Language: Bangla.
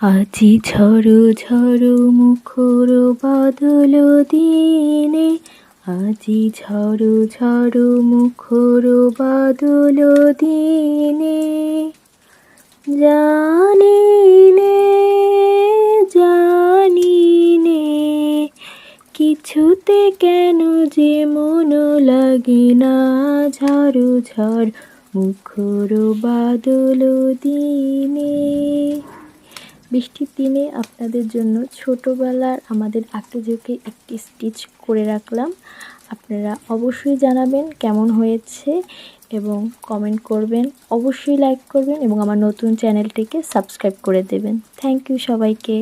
আজি ঝড়ো ঝড়ো মুখর বাদল দিনে, আজি ঝড়ো ঝড়ো মুখর বাদল দিনে, জানি নে জানি নে কিছুতে কেন যে মন লাগে না, ঝড়ো ঝড় মুখর বাদল দিনে। বৃষ্টির দিনে আপনাদের জন্য ছোটোবেলার আমাদের আঁকিঝুঁকি একটি স্টিচ করে রাখলাম। আপনারা অবশ্যই জানাবেন কেমন হয়েছে এবং কমেন্ট করবেন, অবশ্যই লাইক করবেন এবং আমার নতুন চ্যানেলটিকে সাবস্ক্রাইব করে দেবেন। থ্যাংক ইউ সবাইকে।